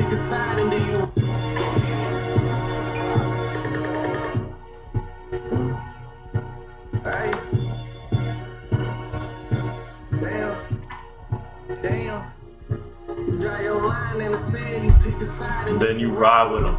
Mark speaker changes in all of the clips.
Speaker 1: pick a side and do you? Hey, damn. You draw your line in the sand, you pick a side and
Speaker 2: then you ride with them.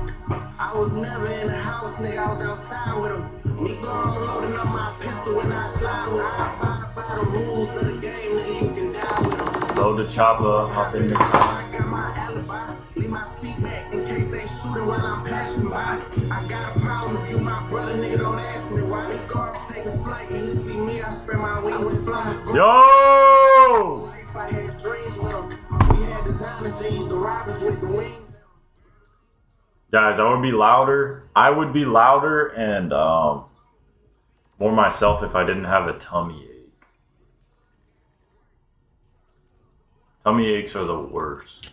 Speaker 1: I was never in the house, nigga, I was outside with him. Me gone loading up my pistol when I slide with him. I abide by the rules of the game, nigga, you can die with him.
Speaker 2: Load the chopper up, hop in the car.
Speaker 1: I got my alibi, leave my seat back in case they shooting while I'm passing by. I got a problem if you my brother, nigga, don't ask me why. Me gone taking flight, you see me, I spread my wings and fly.
Speaker 2: Yo!
Speaker 1: Life, I had dreams with them. We had designer jeans, the robbers with the wings.
Speaker 2: Guys, I would be louder. I would be louder and more myself if I didn't have a tummy ache. Tummy aches are the worst.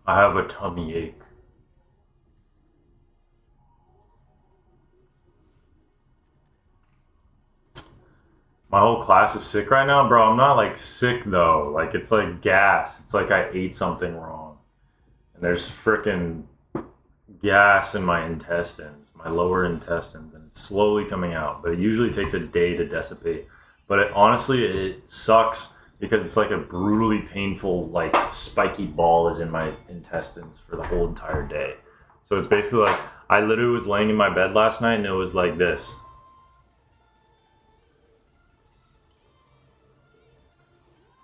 Speaker 2: I have a tummy ache. My whole class is sick right now, bro. I'm not like sick though. Like it's like gas. It's like I ate something wrong. And there's freaking gas in my intestines, my lower intestines, and it's slowly coming out. But it usually takes a day to dissipate. But honestly, it sucks because it's like a brutally painful, like spiky ball is in my intestines for the whole entire day. So it's basically like I literally was laying in my bed last night and it was like this.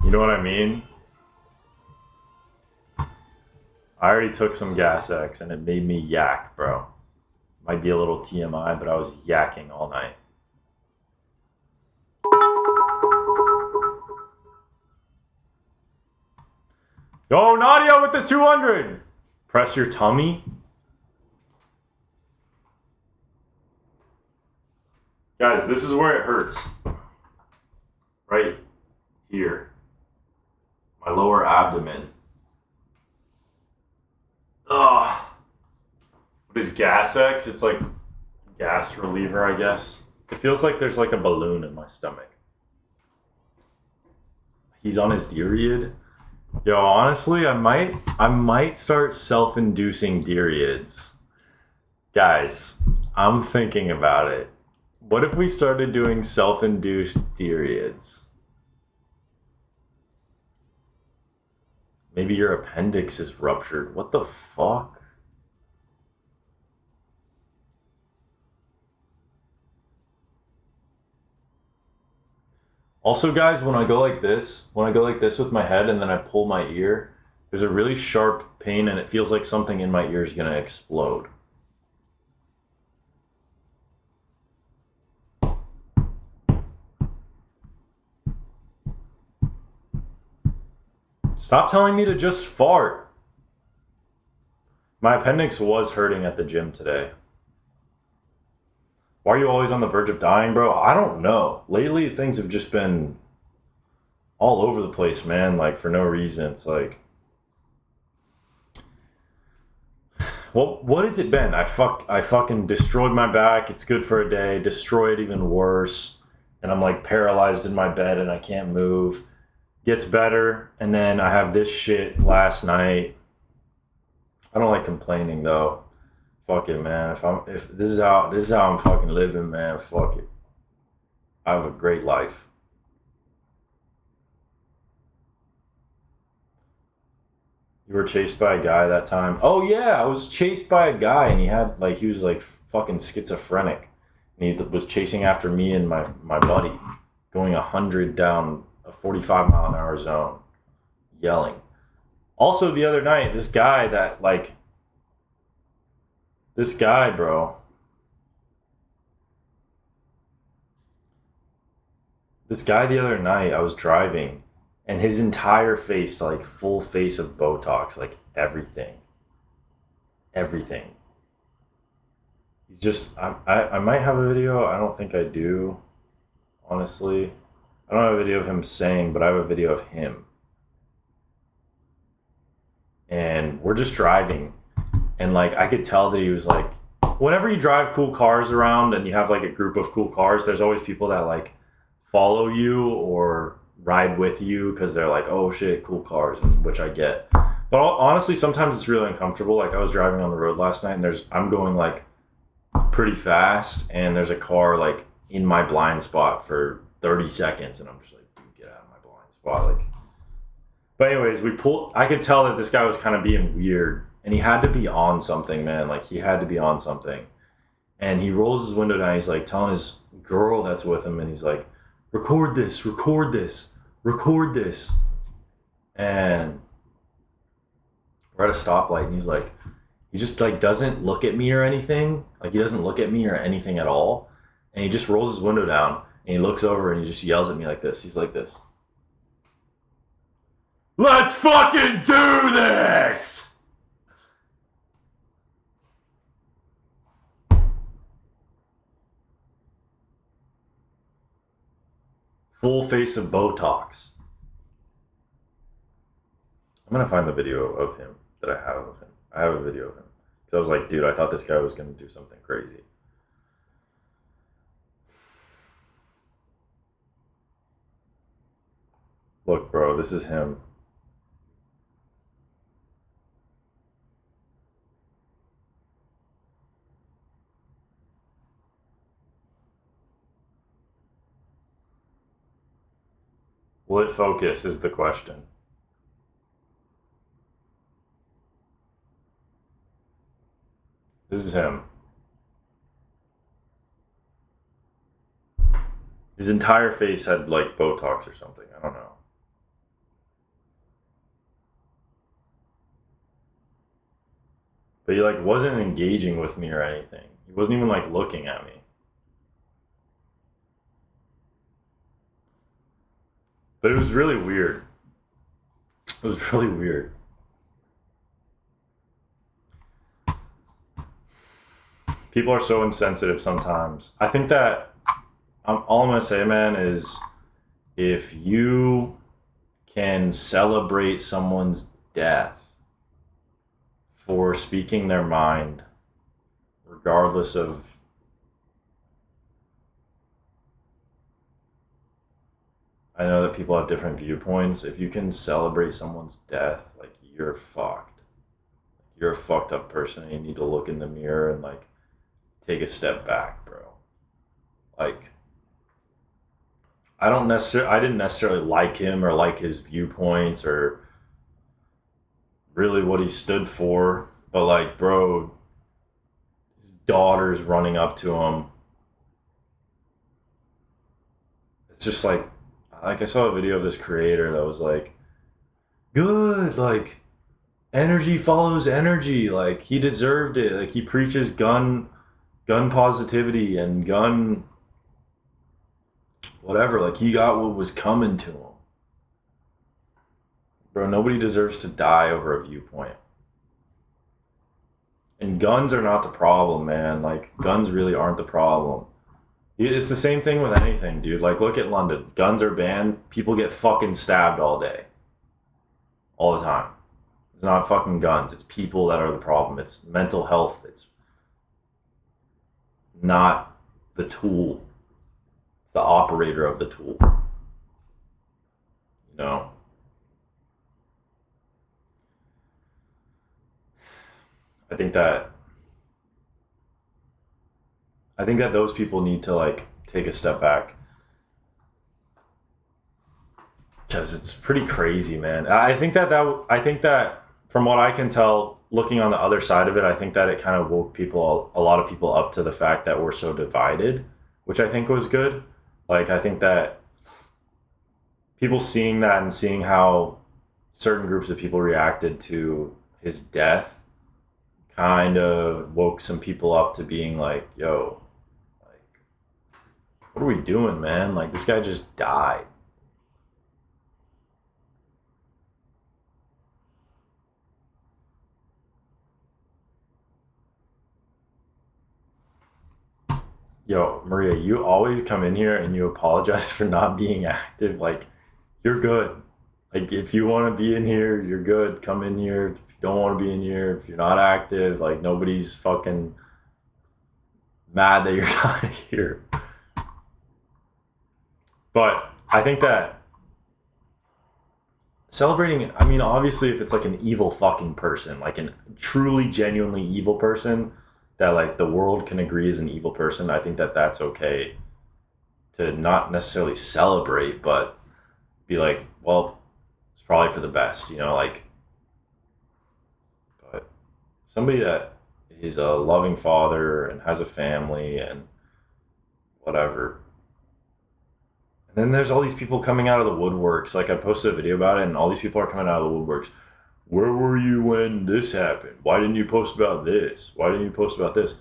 Speaker 2: You know what I mean? I already took some Gas X and it made me yak, bro. Might be a little TMI, but I was yakking all night. Yo, Nadia with the 200. Press your tummy. Guys, this is where it hurts. Right here. My lower abdomen. Ugh. What is Gas X? It's like gas reliever, I guess. It feels like there's like a balloon in my stomach. He's on his period. Yo, honestly, I might start self-inducing periods. Guys, I'm thinking about it. What if we started doing self-induced periods? Maybe your appendix is ruptured. What the fuck? Also, guys, when I go like this with my head and then I pull my ear, there's a really sharp pain and it feels like something in my ear is going to explode. Stop telling me to just fart. My appendix was hurting at the gym today. Why are you always on the verge of dying, bro? I don't know. Lately, things have just been all over the place, man. Like, for no reason. It's like... Well, what has it been? I fucking destroyed my back. It's good for a day. Destroy it even worse. And I'm, like, paralyzed in my bed and I can't move. Gets better. And then I have this shit last night. I don't like complaining, though. Fuck it, man. If this is how I'm fucking living, man, fuck it. I have a great life. You were chased by a guy that time? Oh yeah, I was chased by a guy and he was like fucking schizophrenic. And he was chasing after me and my buddy, going 100 down a 45-mile-an-hour zone, yelling. Also the other night, this guy, bro. This guy the other night, I was driving, and his entire face, like full face of Botox, like everything. Everything. He's just, I might have a video. I don't think I do, honestly. I don't have a video of him saying, but I have a video of him. And we're just driving. And like, I could tell that he was like, whenever you drive cool cars around and you have like a group of cool cars, there's always people that like follow you or ride with you because they're like, oh shit, cool cars, which I get. But honestly, sometimes it's really uncomfortable. Like I was driving on the road last night and I'm going like pretty fast and there's a car like in my blind spot for 30 seconds and I'm just like, dude, get out of my blind spot. Like, but anyways, I could tell that this guy was kind of being weird and he had to be on something, man. Like he had to be on something. And he rolls his window down. He's like telling his girl that's with him and he's like, record this, record this, record this. And we're at a stoplight and he's like, he just like doesn't look at me or anything. Like he doesn't look at me or anything at all. And he just rolls his window down and he looks over and he just yells at me like this. He's like this. Let's fucking do this! Full face of Botox. I'm gonna find the video of him that I have of him. I have a video of him. So I was like, dude, I thought this guy was gonna do something crazy. Look, bro, this is him. Will it focus is the question. This is him. His entire face had like Botox or something. I don't know. But he like wasn't engaging with me or anything. He wasn't even like looking at me. But it was really weird. It was really weird. People are so insensitive sometimes. I think that all I'm going to say, man, is if you can celebrate someone's death for speaking their mind, regardless of I know that people have different viewpoints. If you can celebrate someone's death, like you're fucked. You're a fucked up person and you need to look in the mirror and like take a step back, bro. Like I didn't necessarily like him or like his viewpoints or really what he stood for, but like, bro, his daughter's running up to him. It's just like I saw a video of this creator that was like, good, like energy follows energy, like he deserved it, like he preaches gun positivity and gun whatever, like he got what was coming to him. Bro, nobody deserves to die over a viewpoint. And guns are not the problem, man. Like guns really aren't the problem. It's the same thing with anything, dude. Like, look at London. Guns are banned. People get fucking stabbed all day. All the time. It's not fucking guns. It's people that are the problem. It's mental health. It's not the tool. It's the operator of the tool. You know? I think that those people need to like take a step back because it's pretty crazy, man. I think that from what I can tell, looking on the other side of it, I think that it kind of woke a lot of people up to the fact that we're so divided, which I think was good. Like I think that people seeing that and seeing how certain groups of people reacted to his death kind of woke some people up to being like, yo, what are we doing, man? Like, this guy just died. Yo, Maria, you always come in here and you apologize for not being active. Like, you're good. Like, if you want to be in here, you're good. Come in here. If you don't want to be in here, if you're not active, like, nobody's fucking mad that you're not here. But I think that celebrating, I mean, obviously, if it's like an evil fucking person, like a truly, genuinely evil person that like the world can agree is an evil person, I think that that's okay to not necessarily celebrate, but be like, well, it's probably for the best, you know, like, but somebody that is a loving father and has a family and whatever. And then there's all these people coming out of the woodworks. Like I posted a video about it, and all these people are coming out of the woodworks. Where were you when this happened? Why didn't you post about this? Why didn't you post about this?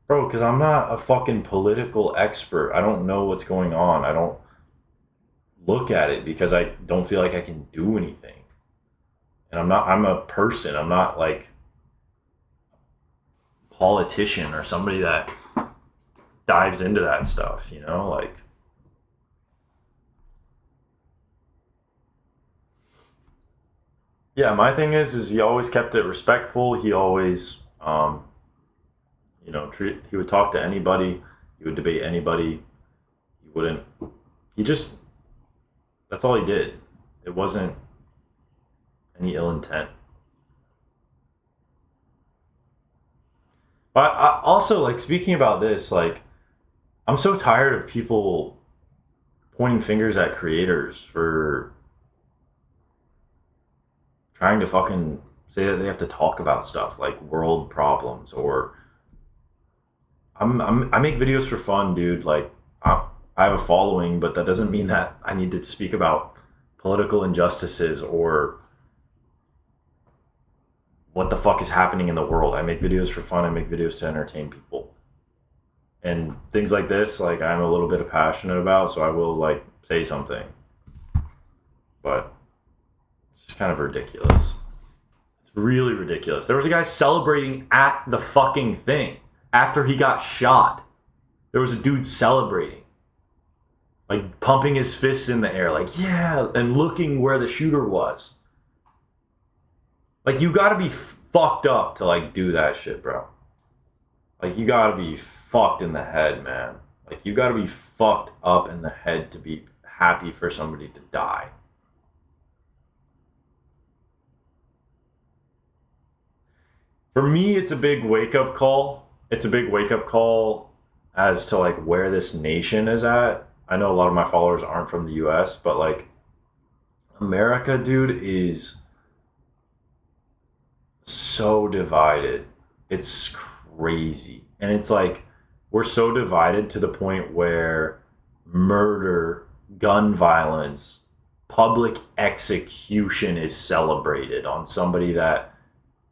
Speaker 2: Bro, because I'm not a fucking political expert. I don't know what's going on. I don't look at it because I don't feel like I can do anything. And I'm a person. I'm not like a politician or somebody that dives into that stuff, you know? Like, yeah, my thing is he always kept it respectful. He always, he would talk to anybody. He would debate anybody. He wouldn't, he just, that's all he did. It wasn't any ill intent. But I also, like, speaking about this, like, I'm so tired of people pointing fingers at creators for trying to fucking say that they have to talk about stuff like world problems or I make videos for fun, dude. Like, I have a following, but that doesn't mean that I need to speak about political injustices or what the fuck is happening in the world. I make videos for fun. I make videos to entertain people. And things like this, like, I'm a little bit passionate about, so I will, like, say something. But it's just kind of ridiculous. It's really ridiculous. There was a guy celebrating at the fucking thing after he got shot. There was a dude celebrating, like pumping his fists in the air, like, yeah, and looking where the shooter was. Like, you gotta be fucked up to, like, do that shit, bro. Like, you gotta be fucked in the head, man. Like, you gotta be fucked up in the head to be happy for somebody to die. For me, it's a big wake up call. It's a big wake up call as to, like, where this nation is at. I know a lot of my followers aren't from the US, but, like, America, dude, is so divided. It's crazy. And it's like we're so divided to the point where murder, gun violence, public execution is celebrated on somebody that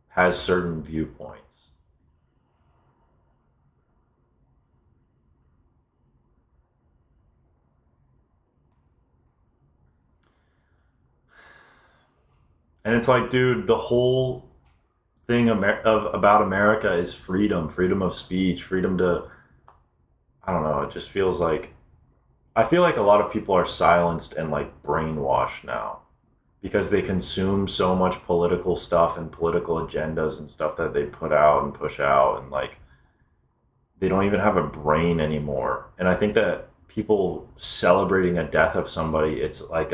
Speaker 2: has certain viewpoints. And it's like, dude, the whole thing about America is freedom, freedom of speech, freedom to, I don't know, it just feels like, I feel like a lot of people are silenced and, like, brainwashed now because they consume so much political stuff and political agendas and stuff that they put out and push out, and, like, they don't even have a brain anymore. And I think that people celebrating a death of somebody, it's like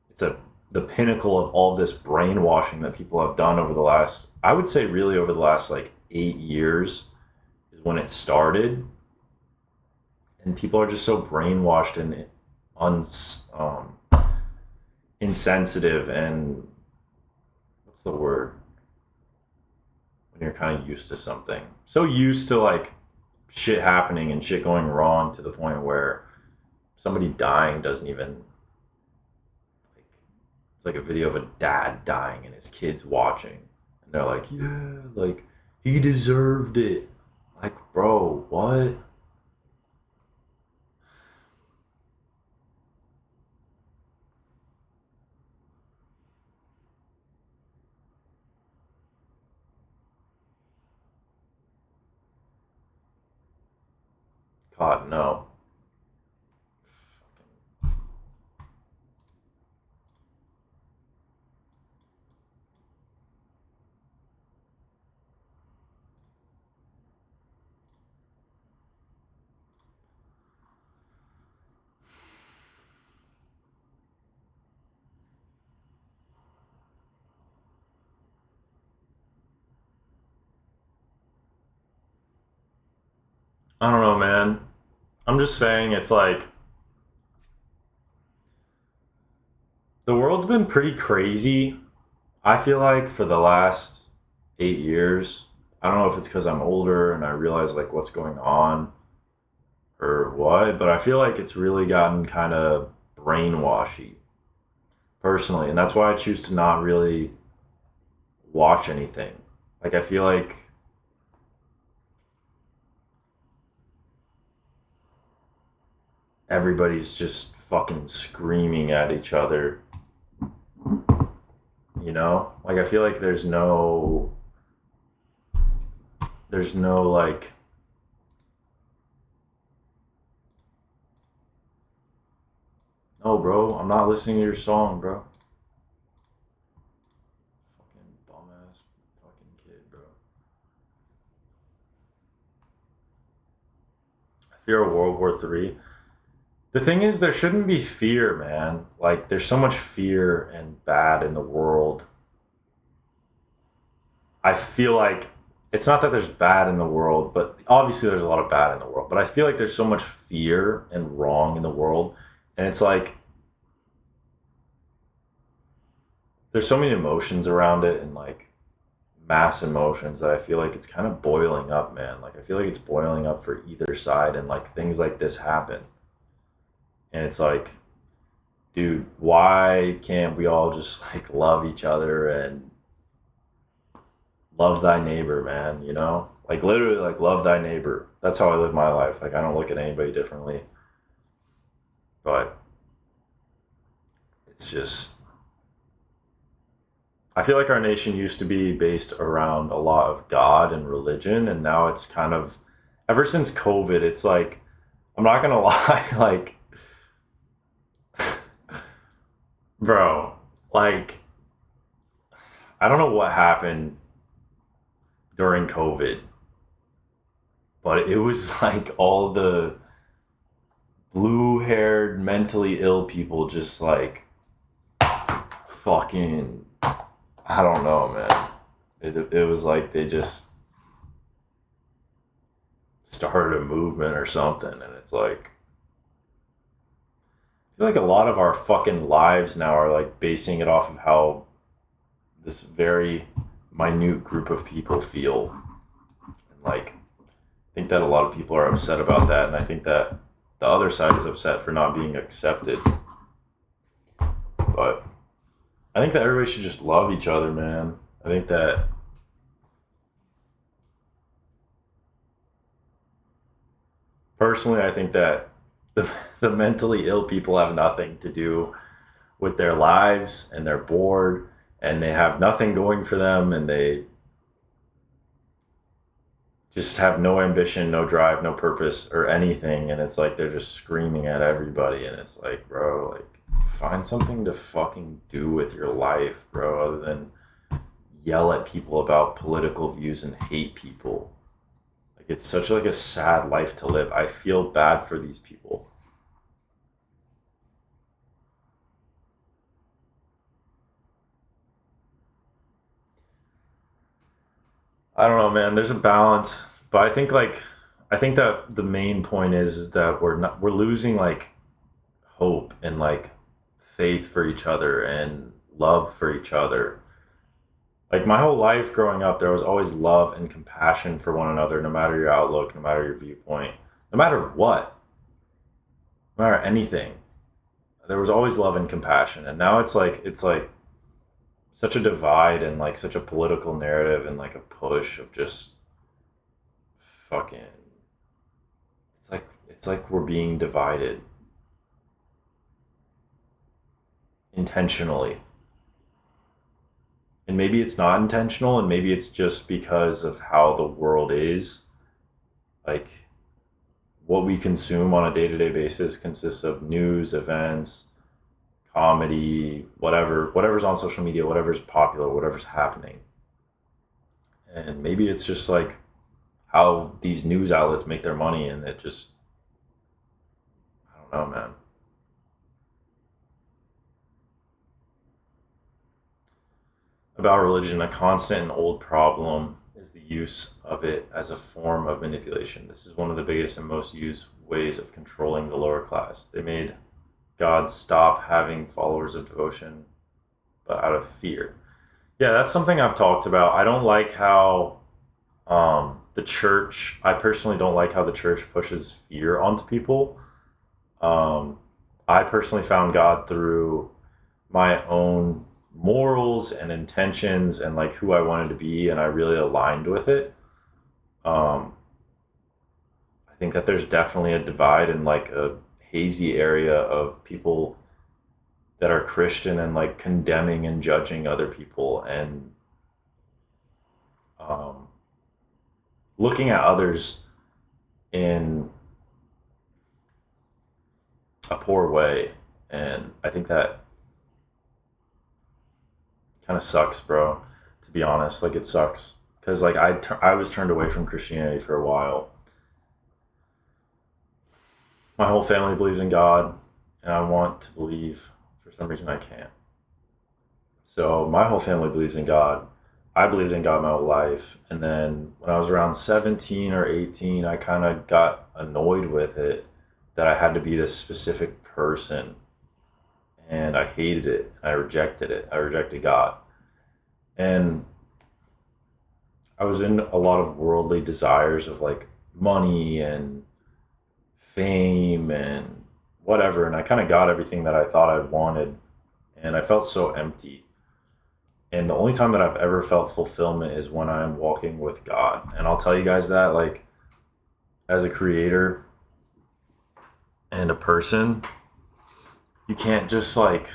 Speaker 2: it's a the pinnacle of all this brainwashing that people have done over the last, I would say really over the last, like, 8 years is when it started. And people are just so brainwashed and um, insensitive and, what's the word, when you're kind of used to something, so used to, like, shit happening and shit going wrong to the point where somebody dying doesn't even, like, it's like a video of a dad dying and his kids watching and they're like, yeah, like, he deserved it. Like, bro, what? God, no. I don't know, man. I'm just saying it's like the world's been pretty crazy. I feel like for the last 8 years. I don't know if it's because I'm older and I realize like what's going on or what, but I feel like it's really gotten kind of brainwashy personally, and that's why I choose to not really watch anything. Like I feel like everybody's just fucking screaming at each other, you know? Like I feel like there's no like no bro, I'm not listening to your song, bro. Fucking bum ass fucking kid, bro. Fear of World War III. The thing is, there shouldn't be fear, man. Like, there's so much fear and bad in the world. I feel like it's not that there's bad in the world, but obviously there's a lot of bad in the world. But I feel like there's so much fear and wrong in the world. And it's like, there's so many emotions around it and like mass emotions that I feel like it's kind of boiling up, man. Like, I feel like it's boiling up for either side. And like things like this happen. And it's like, dude, why can't we all just like love each other and love thy neighbor, man? You know, like literally, like love thy neighbor. That's how I live my life. Like I don't look at anybody differently, but it's just. I feel like our nation used to be based around a lot of God and religion, and now it's kind of, ever since COVID, it's like, I'm not gonna lie, like, bro, like, I don't know what happened during COVID, but it was like all the blue haired, mentally ill people just like fucking, I don't know, man. It was like they just started a movement or something, and it's like, I feel like a lot of our fucking lives now are like basing it off of how this very minute group of people feel. And like, I think that a lot of people are upset about that, and I think that the other side is upset for not being accepted. But I think that everybody should just love each other, man. I think that personally, I think that the mentally ill people have nothing to do with their lives and they're bored and they have nothing going for them and they just have no ambition, no drive, no purpose or anything. And it's like they're just screaming at everybody. And it's like, bro, like, find something to fucking do with your life, bro, other than yell at people about political views and hate people. Like, it's such like a sad life to live. I feel bad for these people. I don't know, man. There's a balance, but I think that the main point is that we're losing like hope and like faith for each other and love for each other. Like my whole life growing up, there was always love and compassion for one another, no matter your outlook, no matter your viewpoint, no matter what, no matter anything. There was always love and compassion, and now it's like such a divide and like such a political narrative and like a push of just fucking. It's like we're being divided intentionally. And maybe it's not intentional and maybe it's just because of how the world is. Like what we consume on a day-to-day basis consists of news, events, comedy, whatever's on social media, whatever's popular, whatever's happening. And maybe it's just like how these news outlets make their money, and it just, I don't know, man. About religion, a constant and old problem is the use of it as a form of manipulation. This is one of the biggest and most used ways of controlling the lower class. They made God stop having followers of devotion, but out of fear. Yeah, that's something I've talked about. I don't like how the church, I personally don't like how the church pushes fear onto people. I personally found God through my own morals and intentions and like who I wanted to be, and I really aligned with it. I think that there's definitely a divide in like a hazy area of people that are Christian and like condemning and judging other people and um, looking at others in a poor way. And I think that kind of sucks, bro, to be honest. Like, it sucks. Because, like, I was turned away from Christianity for a while. My whole family believes in God, and I want to believe. For some reason, I can't. So, my whole family believes in God. I believed in God my whole life. And then when I was around 17 or 18, I kind of got annoyed with it that I had to be this specific person. And I hated it. I rejected it. I rejected God. And I was in a lot of worldly desires of like money and fame and whatever. And I kind of got everything that I thought I wanted. And I felt so empty. And the only time that I've ever felt fulfillment is when I'm walking with God. And I'll tell you guys that, like, as a creator and a person, you can't just like,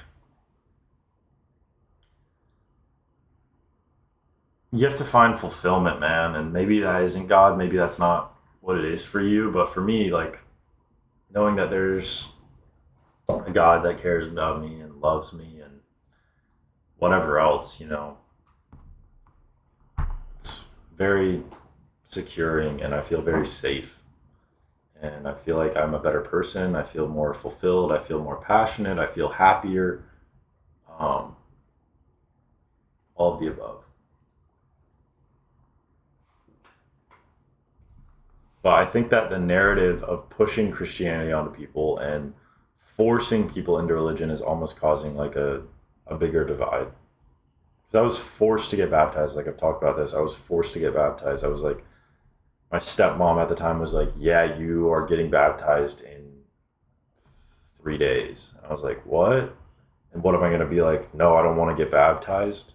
Speaker 2: you have to find fulfillment, man. And maybe that isn't God, maybe that's not what it is for you. But for me, like, knowing that there's a God that cares about me and loves me and whatever else, it's very securing, and I feel very safe. And I feel like I'm a better person. I feel more fulfilled. I feel more passionate. I feel happier. Um, all of the above. But I think that the narrative of pushing Christianity onto people and forcing people into religion is almost causing like a bigger divide. Because I was forced to get baptized. Like, I've talked about this. I was forced to get baptized. I was like, my stepmom at the time was like, yeah, you are getting baptized in 3 days. I was like, what? And what am I going to be like? No, I don't want to get baptized.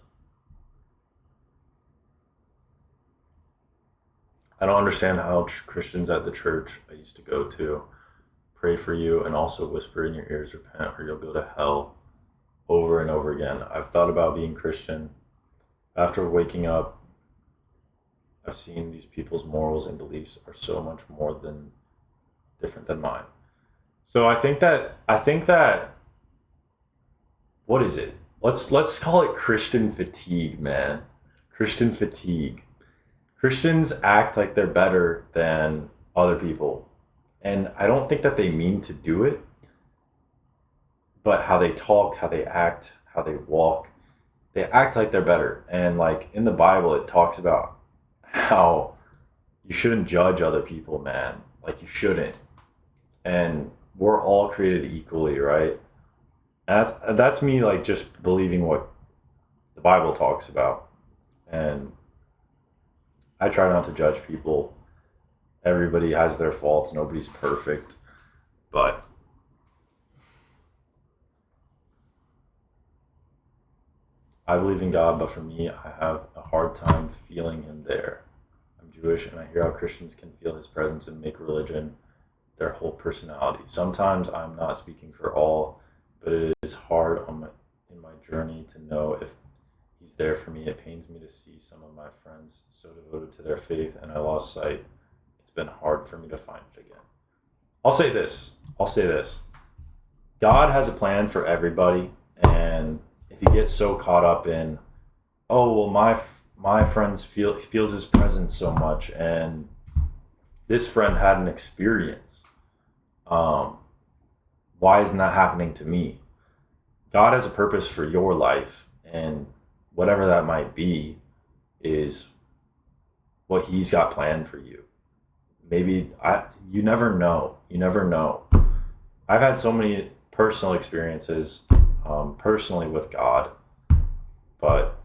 Speaker 2: I don't understand how Christians at the church I used to go to pray for you and also whisper in your ears, repent or you'll go to hell, over and over again. I've thought about being Christian. After waking up, I've seen these people's morals and beliefs are so much more than different than mine. So I think that what is it? Let's call it Christian fatigue, man. Christian fatigue. Christians act like they're better than other people. And I don't think that they mean to do it, but how they talk, how they act, how they walk, they act like they're better. And like in the Bible, it talks about how you shouldn't judge other people, man. Like, you shouldn't. And we're all created equally, right? And that's me, like, just believing what the Bible talks about. And I try not to judge people. Everybody has their faults. Nobody's perfect. But I believe in God, but for me, I have a hard time feeling him there. I'm Jewish, and I hear how Christians can feel his presence and make religion their whole personality. Sometimes I'm not speaking for all, but it is hard in my journey to know if he's there for me. It pains me to see some of my friends so devoted to their faith, and I lost sight. It's been hard for me to find it again. I'll say this. God has a plan for everybody, and if you get so caught up in, oh well, my friends feels his presence so much, and this friend had an experience. Why isn't that happening to me? God has a purpose for your life, and whatever that might be is what he's got planned for you. Maybe you never know. You never know. I've had so many personal experiences, personally with God, but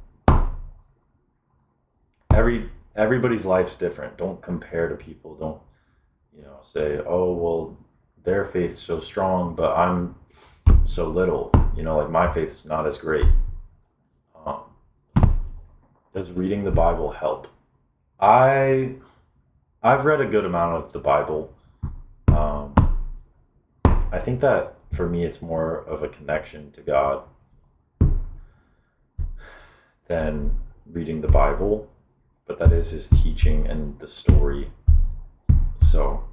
Speaker 2: everybody's life's different. Don't compare to people. Don't, say, oh well, their faith's so strong, but I'm so little. Like my faith's not as great. Does reading the Bible help? I've read a good amount of the Bible. I think that for me, it's more of a connection to God than reading the Bible, but that is his teaching and the story. So,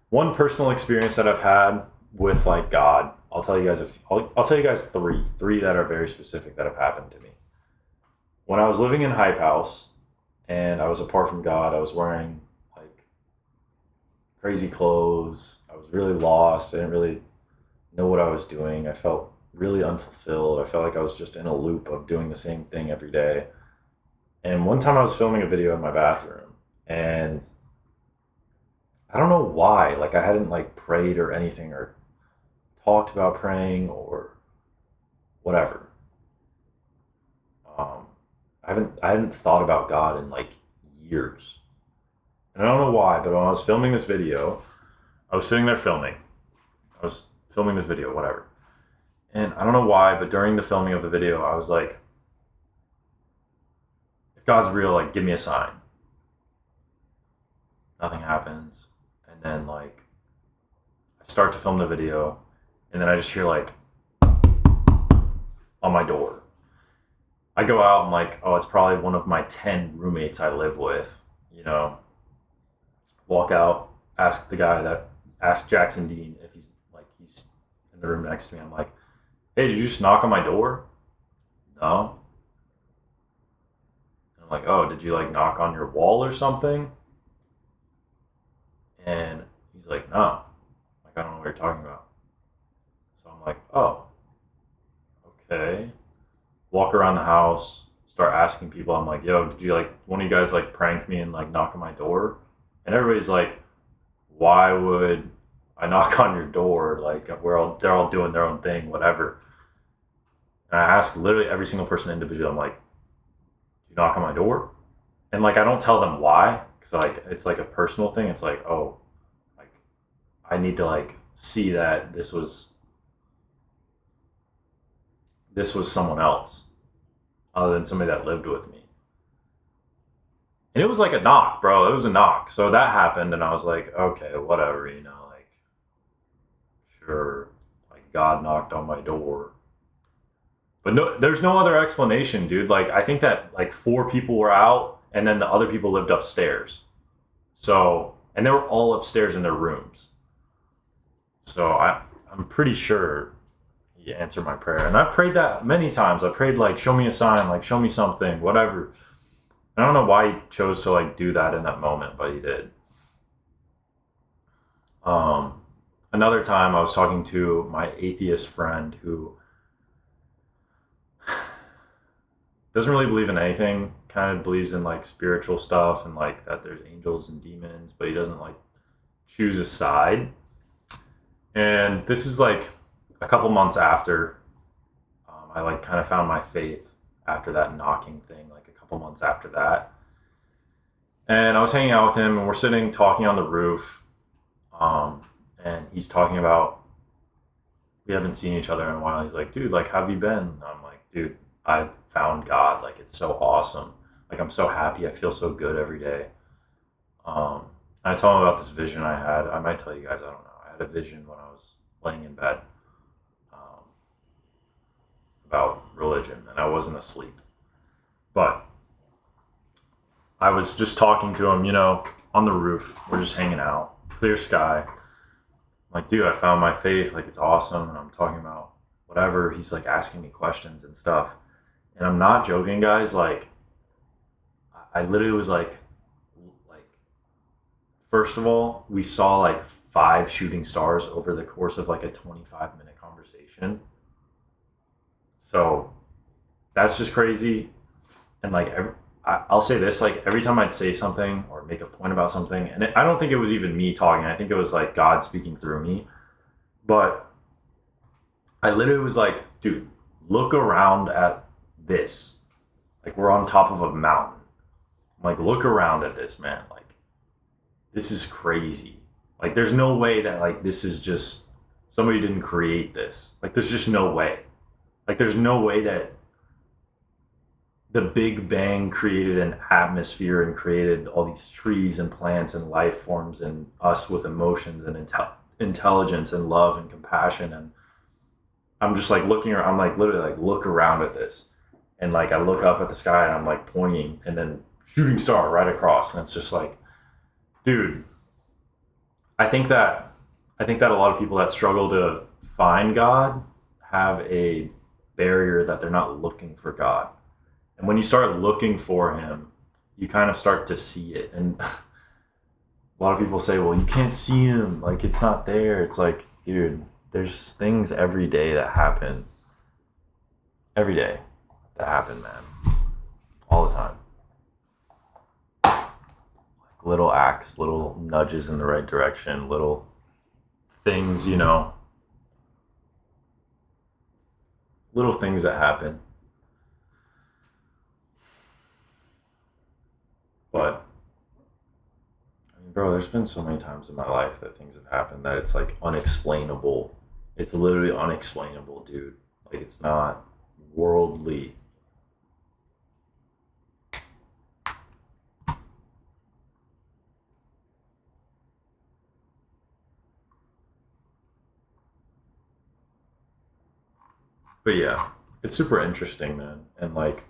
Speaker 2: one personal experience that I've had with like God, I'll tell you guys I'll tell you guys three that are very specific that have happened to me. When I was living in Hype House and I was apart from God, I was wearing like crazy clothes. I was really lost. I didn't really know what I was doing. I felt really unfulfilled. I felt like I was just in a loop of doing the same thing every day. And one time I was filming a video in my bathroom, and I don't know why, like I hadn't like prayed or anything or talked about praying or whatever. I hadn't thought about God in like years. And I don't know why, but when I was filming this video, I was sitting there filming. I was filming this video, whatever. And I don't know why, but during the filming of the video, I was like, if God's real, like give me a sign. Nothing happens. And then like I start to film the video, and then I just hear like on my door. I go out and like, oh, it's probably one of my 10 roommates I live with, walk out, ask Jackson Dean if he's in the room next to me. I'm like, hey, did you just knock on my door? No. And I'm like, oh, did you like knock on your wall or something? And he's like, no. Like, I don't know what you're talking about. So I'm like, oh, okay. Walk around the house, start asking people. I'm like, yo, did you like, one of you guys like prank me and like knock on my door? And everybody's like, why would I knock on your door? Like they're all doing their own thing, whatever. And I ask literally every single person individually. I'm like, do you knock on my door? And like, I don't tell them why, because like it's like a personal thing. It's like, oh, like I need to like see that this was someone else other than somebody that lived with me. And it was like a knock, bro. It was a knock. So that happened, and I was like, okay, whatever, like, sure, like God knocked on my door. But no, there's no other explanation, dude. Like, I think that like 4 people were out, and then the other people lived upstairs. So, and they were all upstairs in their rooms. So I'm pretty sure he answered my prayer. And I've prayed that many times. I prayed like, show me a sign, like show me something, whatever. I don't know why he chose to like do that in that moment, but he did. Another time I was talking to my atheist friend who doesn't really believe in anything, kind of believes in like spiritual stuff and like that there's angels and demons, but he doesn't like choose a side. And this is like a couple months after I like kind of found my faith after that knocking thing, like a couple months after that. And I was hanging out with him, and we're sitting talking on the roof, and he's talking about, we haven't seen each other in a while. He's like, dude, like, how have you been? And I'm like, dude, I found God. Like, it's so awesome. Like, I'm so happy. I feel so good every day. And I told him about this vision I had. I might tell you guys, I don't know. I had a vision when I was laying in bed about religion, and I wasn't asleep. But I was just talking to him, on the roof. We're just hanging out, clear sky. I'm like, dude, I found my faith. Like, it's awesome. And I'm talking about whatever. He's like asking me questions and stuff. And I'm not joking, guys. Like, I literally was like, first of all, we saw like 5 shooting stars over the course of like a 25-minute conversation. So that's just crazy. And like, I'll say this, like every time I'd say something or make a point about something, and I don't think it was even me talking. I think it was like God speaking through me. But I literally was like, dude, look around at this. Like, we're on top of a mountain. I'm like, look around at this, man. Like, this is crazy. Like, there's no way that like this is just somebody didn't create this. Like, there's just no way. Like, there's no way that the Big Bang created an atmosphere and created all these trees and plants and life forms and us with emotions and intelligence and love and compassion. And I'm just like looking around. I'm like literally like, look around at this. And like I look up at the sky and I'm like pointing, and then shooting star right across. And it's just like, dude, I think that a lot of people that struggle to find God have a barrier that they're not looking for God. And when you start looking for him, you kind of start to see it. And a lot of people say, well, you can't see him. Like, it's not there. It's like, dude, there's things every day that happen. Every day that happen, man. All the time. Like little acts, little nudges in the right direction, little things, little things that happen. But, I mean, bro, there's been so many times in my life that things have happened that it's like unexplainable. It's literally unexplainable, dude. Like, it's not worldly. But yeah, it's super interesting, man. And like,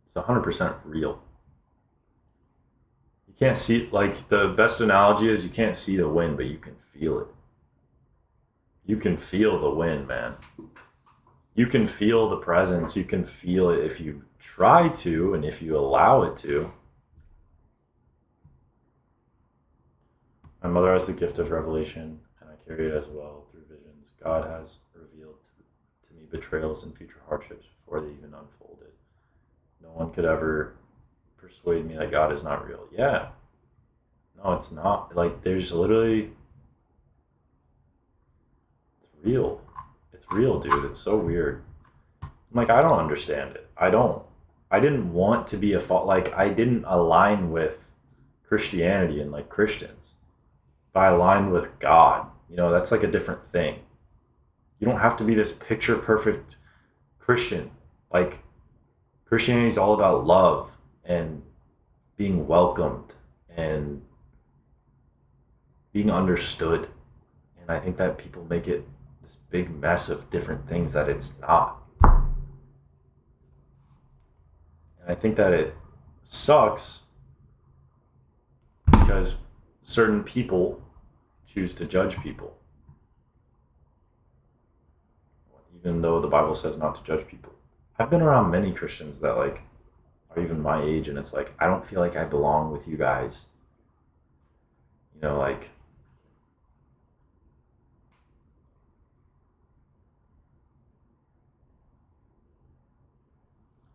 Speaker 2: it's 100% real. You can't see, like, the best analogy is you can't see the wind, but you can feel it. You can feel the wind, man. You can feel the presence. You can feel it if you try to and if you allow it to. My mother has the gift of revelation, and I carry it as well through visions. God has revealed to me betrayals and future hardships before they even unfolded. No one could ever persuade me that God is not real. Yeah. No, it's not. Like, there's literally, it's real. It's real, dude. It's so weird. I'm like, I don't understand it. I don't. I didn't want to be like, I didn't align with Christianity and like Christians. But I aligned with God. That's like a different thing. You don't have to be this picture perfect Christian. Like, Christianity is all about love and being welcomed and being understood. And I think that people make it this big mess of different things that it's not. And I think that it sucks because certain people choose to judge people. Even though the Bible says not to judge people. I've been around many Christians that like are even my age, and it's like, I don't feel like I belong with you guys. Like,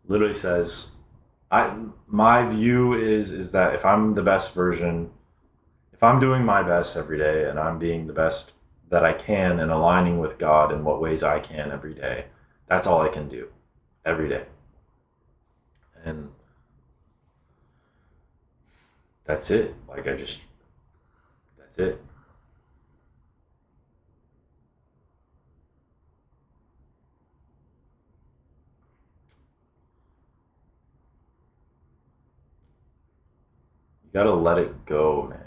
Speaker 2: literally says, my view is that if I'm the best version, if I'm doing my best every day and I'm being the best that I can and aligning with God in what ways I can every day, that's all I can do every day. And that's it. Like, that's it. You gotta let it go, man.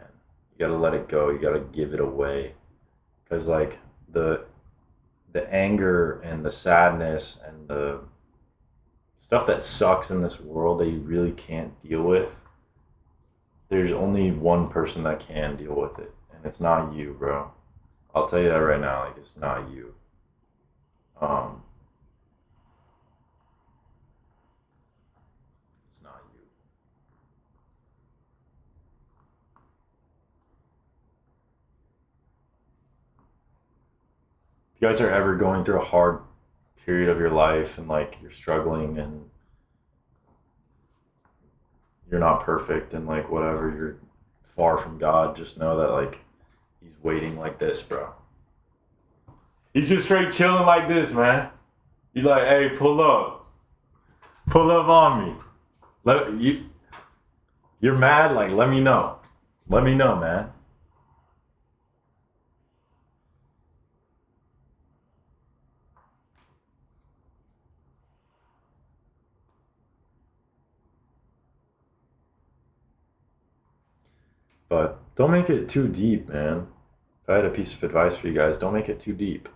Speaker 2: You gotta let it go. You gotta give it away. Because like the anger and the sadness and the stuff that sucks in this world that you really can't deal with, there's only one person that can deal with it, and it's not you, bro. I'll tell you that right now. Like, it's not you. It's not you. If you guys are ever going through a hard period of your life and like you're struggling and you're not perfect and like whatever, you're far from God, just know that like he's waiting like this, bro. He's just straight chilling like this, man. He's like, hey, pull up. Pull up on me. You're mad? Like, let me know. Let me know, man. But don't make it too deep, man. If I had a piece of advice for you guys, don't make it too deep.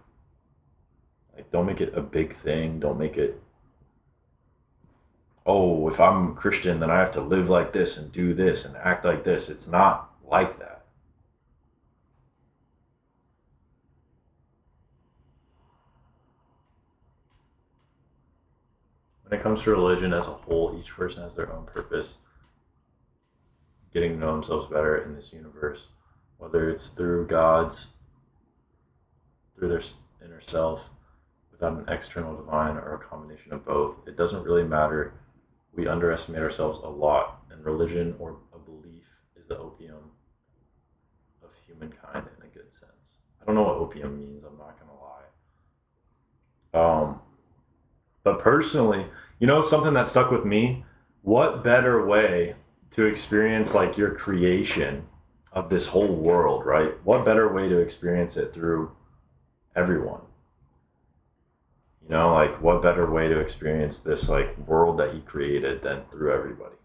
Speaker 2: Like, don't make it a big thing. Don't make it, oh, if I'm Christian, then I have to live like this and do this and act like this. It's not like that. When it comes to religion as a whole, each person has their own purpose, getting to know themselves better in this universe, whether it's through God's, through their inner self, without an external divine, or a combination of both. It doesn't really matter. We underestimate ourselves a lot, and religion or a belief is the opium of humankind in a good sense. I don't know what opium means, I'm not gonna lie. But personally, something that stuck with me, what better way to experience like your creation of this whole world, right? What better way to experience it through everyone? Like what better way to experience this like world that he created than through everybody?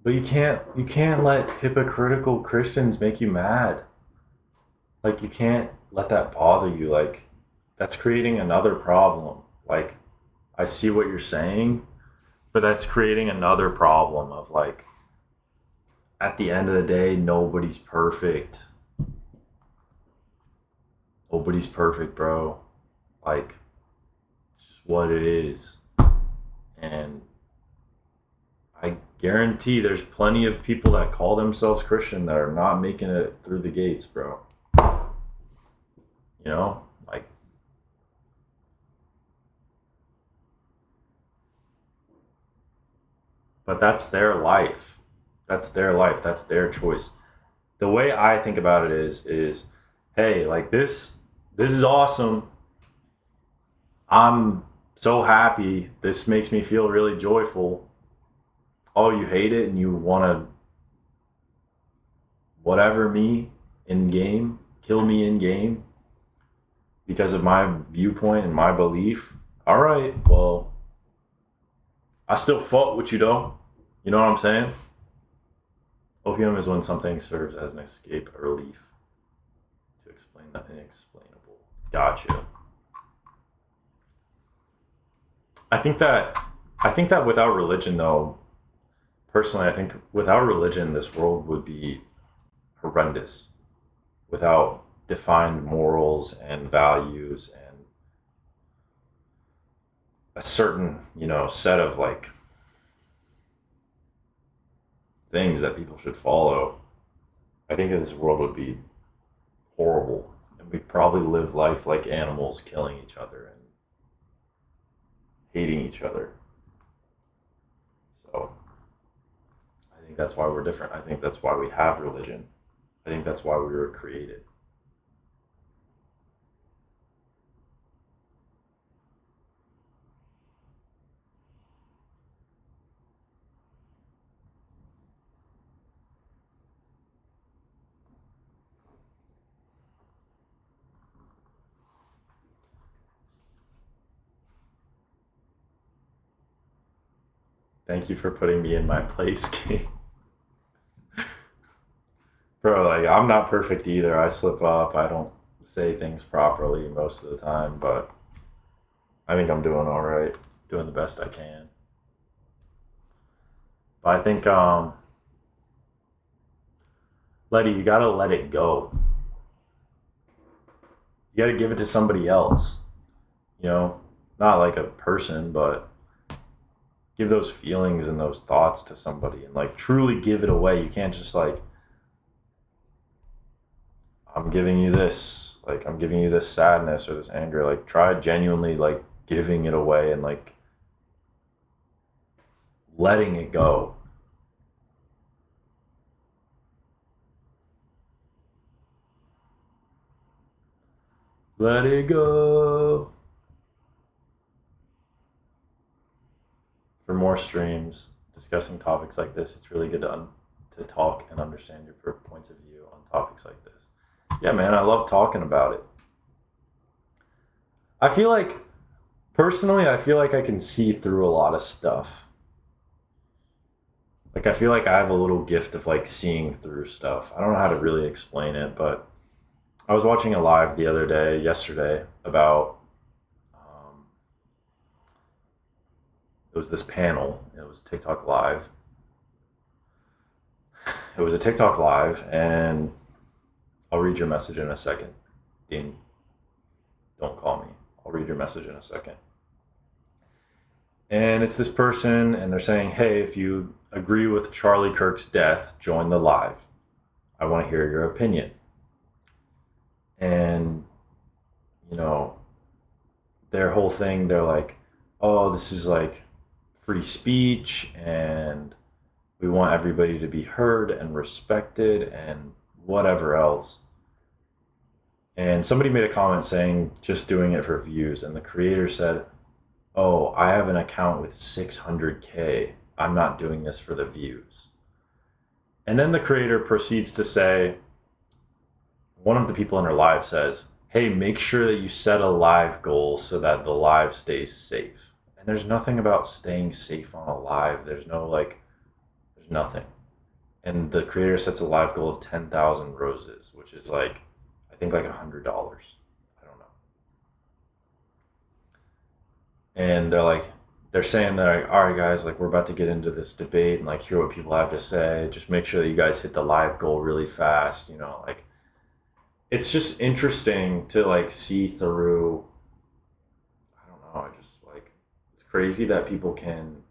Speaker 2: But you can't let hypocritical Christians make you mad. Like you can't let that bother you. Like that's creating another problem. Like I see what you're saying, but that's creating another problem of like at the end of the day, nobody's perfect. Nobody's perfect, bro. Like it's just what it is. And I guarantee there's plenty of people that call themselves Christian that are not making it through the gates, bro. Like but that's their life. That's their life. That's their choice. The way I think about it is hey, like this is awesome. I'm so happy. This makes me feel really joyful. Oh, you hate it and you want to whatever me in game, kill me in game because of my viewpoint and my belief. All right, well, I still fought with you though. You know what I'm saying? Opium is when something serves as an escape, a relief to explain the inexplainable. Gotcha. I think that without religion though, personally, I think without religion this world would be horrendous. Without defined morals and values and a certain, set of like things that people should follow, I think that this world would be horrible. And we'd probably live life like animals, killing each other and hating each other. So I think that's why we're different. I think that's why we have religion. I think that's why we were created. Thank you for putting me in my place, King. Bro, like, I'm not perfect either. I slip up. I don't say things properly most of the time, but I think I'm doing all right. Doing the best I can. But I think, Letty, you gotta let it go. You gotta give it to somebody else. You know, not like a person, but give those feelings and those thoughts to somebody and like truly give it away. You can't just like, I'm giving you this, like I'm giving you this sadness or this anger. Like try genuinely like giving it away and like letting it go. Let it go. For more streams discussing topics like this, it's really good to talk and understand your points of view on topics like this. Yeah, man, I love talking about it. I feel like, personally, I feel like I can see through a lot of stuff. Like, I feel like I have a little gift of, like, seeing through stuff. I don't know how to really explain it, but I was watching a live yesterday, about, it was this panel. It was TikTok Live. It was a TikTok Live, and I'll read your message in a second. Dean, don't call me. I'll read your message in a second. And it's this person, and they're saying, hey, if you agree with Charlie Kirk's death, join the live. I want to hear your opinion. And, you know, their whole thing, they're like, oh, this is like free speech, and we want everybody to be heard and respected and whatever else. And somebody made a comment saying just doing it for views, and the creator said, oh, I have an account with 600K. I'm not doing this for the views. And then the creator proceeds to say, one of the people in her live says, hey, make sure that you set a live goal so that the live stays safe. And there's nothing about staying safe on a live. There's nothing. And the creator sets a live goal of 10,000 roses, which is like, I think like $100. I don't know. And they're saying that, like, all right, guys, like we're about to get into this debate and like hear what people have to say. Just make sure that you guys hit the live goal really fast. You know, like it's just interesting to like see through. I don't know. I just like it's crazy that people can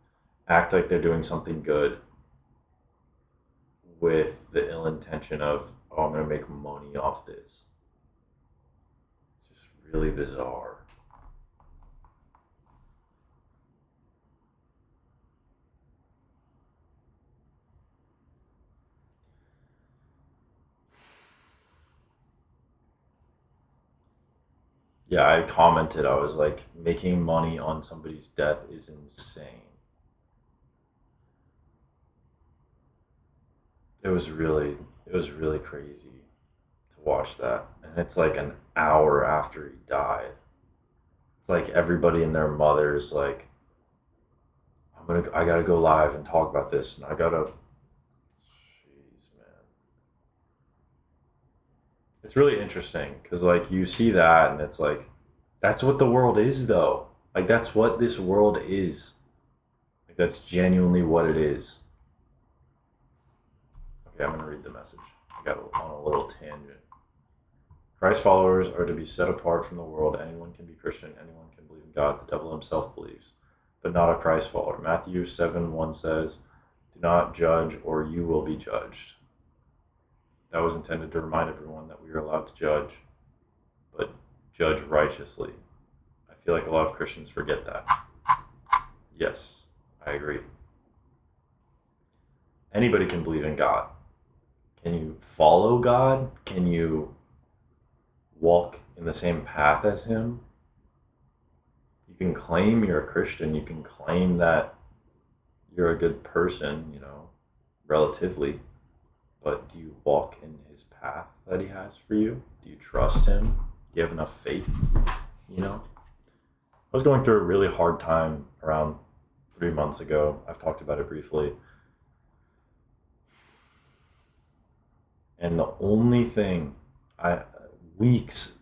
Speaker 2: act like they're doing something good with the ill intention of, oh, I'm gonna make money off this. It's just really bizarre. Yeah, I commented, I was like, making money on somebody's death is insane. It was really, it was really crazy to watch that. And it's like an hour after he died. It's like everybody and their mothers like, I gotta go live and talk about this, and I gotta. Jeez, man. It's really interesting because like you see that, and it's like, that's what the world is, though. Like that's what this world is. Like that's genuinely what it is. Okay, I'm gonna read the message. I got on a little tangent. Christ followers are to be set apart from the world. Anyone can be Christian. Anyone can believe in God. The devil himself believes, but not a Christ follower. Matthew 7:1 says, do not judge or you will be judged. That was intended to remind everyone that we are allowed to judge, but judge righteously. I feel like a lot of Christians forget that. Yes, I agree. Anybody can believe in God. Can you follow God? Can you walk in the same path as him? You can claim you're a Christian. You can claim that you're a good person, you know, relatively. But do you walk in his path that he has for you? Do you trust him? Do you have enough faith? You know? I was going through a really hard time around 3 months ago. I've talked about it briefly. And the only thing weeks,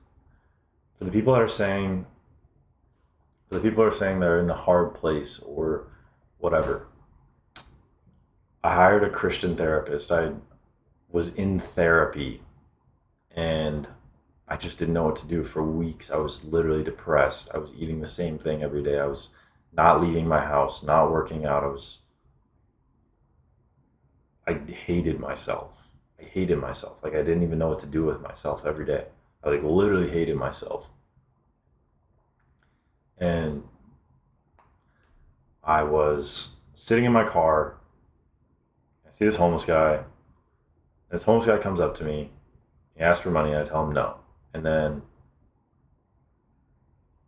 Speaker 2: for the people that are saying they're in the hard place or whatever, I hired a Christian therapist. I was in therapy and I just didn't know what to do for weeks. I was literally depressed. I was eating the same thing every day. I was not leaving my house, not working out. I hated myself. I hated myself. Like I didn't even know what to do with myself every day. I like literally hated myself. And I was sitting in my car. I see this homeless guy. This homeless guy comes up to me. He asks for money and I tell him no. And then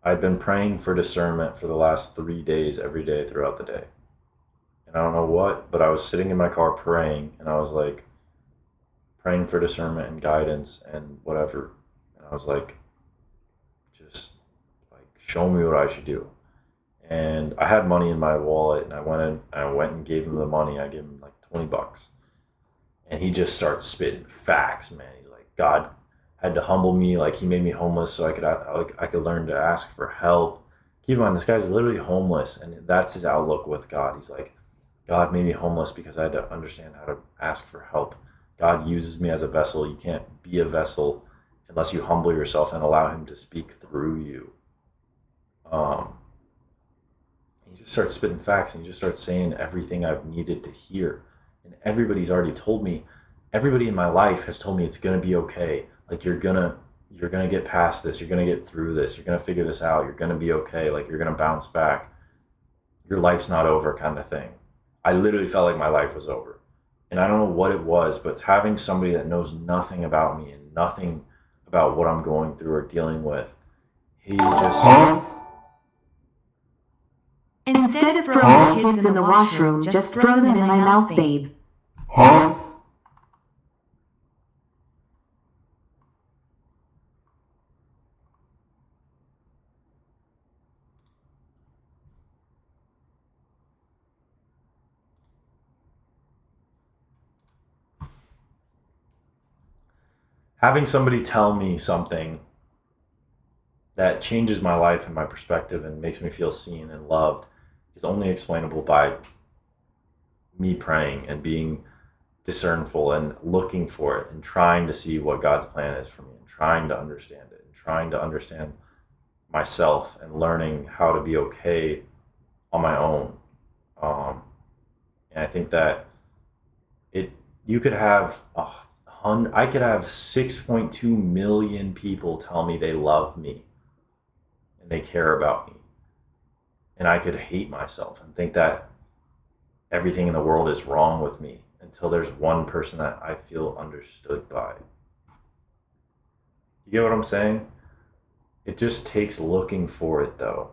Speaker 2: I'd been praying for discernment for the last 3 days, every day throughout the day. And I don't know what, but I was sitting in my car praying and I was like praying for discernment and guidance and whatever. And I was like, just like, show me what I should do. And I had money in my wallet and I went and gave him the money. I gave him like $20. And he just starts spitting facts, man. He's like, God had to humble me, like he made me homeless so I could learn to ask for help. Keep in mind, this guy's literally homeless, and that's his outlook with God. He's like, God made me homeless because I had to understand how to ask for help. God uses me as a vessel. You can't be a vessel unless you humble yourself and allow him to speak through you. He just starts spitting facts and he just starts saying everything I've needed to hear. And everybody's already told me, everybody in my life has told me it's gonna be okay. Like you're gonna get past this, you're gonna get through this, you're gonna figure this out, you're gonna be okay, like you're gonna bounce back. Your life's not over kind of thing. I literally felt like my life was over. And I don't know what it was, but having somebody that knows nothing about me and nothing about what I'm going through or dealing with, he just...
Speaker 3: Instead of throwing kids in the washroom, just throw them in my mouth, babe.
Speaker 2: Having somebody tell me something that changes my life and my perspective and makes me feel seen and loved is only explainable by me praying and being discernful and looking for it and trying to see what God's plan is for me and trying to understand it and trying to understand myself and learning how to be okay on my own. And I think that you could have I could have 6.2 million people tell me they love me and they care about me. And I could hate myself and think that everything in the world is wrong with me until there's one person that I feel understood by. You get what I'm saying? It just takes looking for it, though.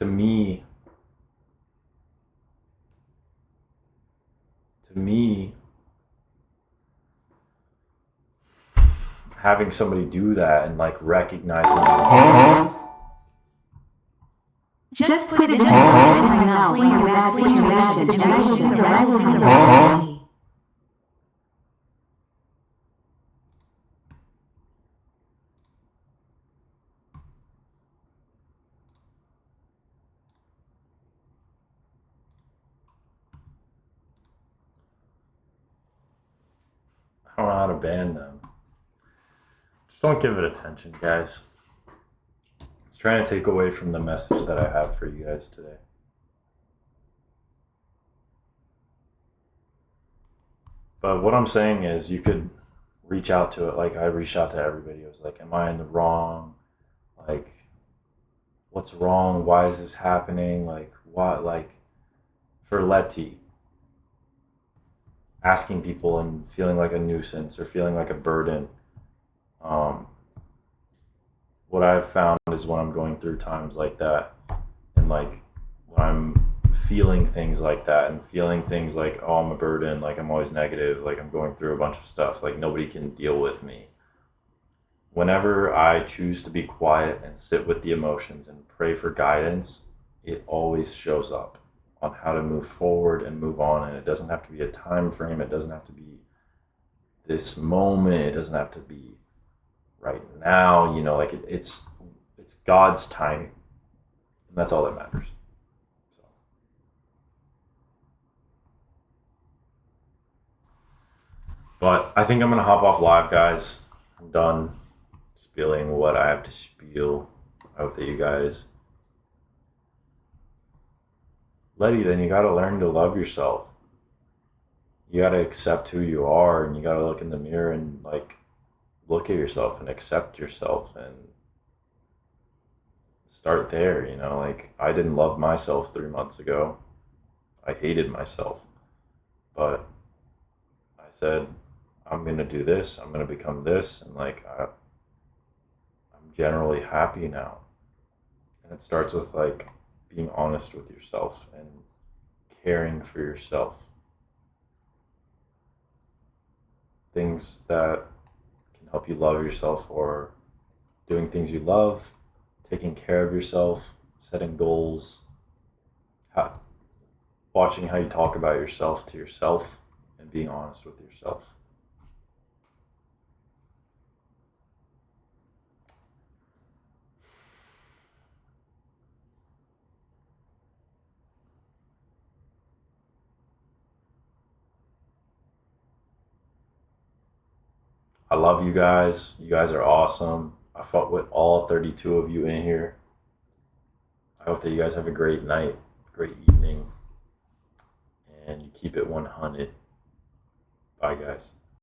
Speaker 2: To me, having somebody do that and like recognize me.
Speaker 3: Just put it in my mouth when you're bad situation, the rest of the way.
Speaker 2: I don't know how to ban them. Just don't give it attention, guys. It's trying to take away from the message that I have for you guys today. But what I'm saying is you could reach out to it. Like I reached out to everybody. I was like, am I in the wrong? Like, what's wrong? Why is this happening? Like, what? Like, for Letty, asking people and feeling like a nuisance or feeling like a burden. What I've found is when I'm going through times like that and like when I'm feeling things like that and feeling things like, oh, I'm a burden, like I'm always negative, like I'm going through a bunch of stuff, like nobody can deal with me. Whenever I choose to be quiet and sit with the emotions and pray for guidance, it always shows up on how to move forward and move on. And it doesn't have to be a time frame. It doesn't have to be this moment. It doesn't have to be right now. You know, like it's God's timing. And that's all that matters. So. But I think I'm going to hop off live, guys. I'm done spilling what I have to spiel. I hope that you guys... Letty, then you got to learn to love yourself. You got to accept who you are, and you got to look in the mirror and like look at yourself and accept yourself and start there. You know, like I didn't love myself 3 months ago. I hated myself, but I said, I'm going to do this. I'm going to become this. And like, I'm generally happy now. And it starts with like being honest with yourself and caring for yourself. Things that can help you love yourself, or doing things you love, taking care of yourself, setting goals, watching how you talk about yourself to yourself, and being honest with yourself. I love you guys. You guys are awesome. I fought with all 32 of you in here. I hope that you guys have a great night, great evening, and you keep it 100. Bye, guys.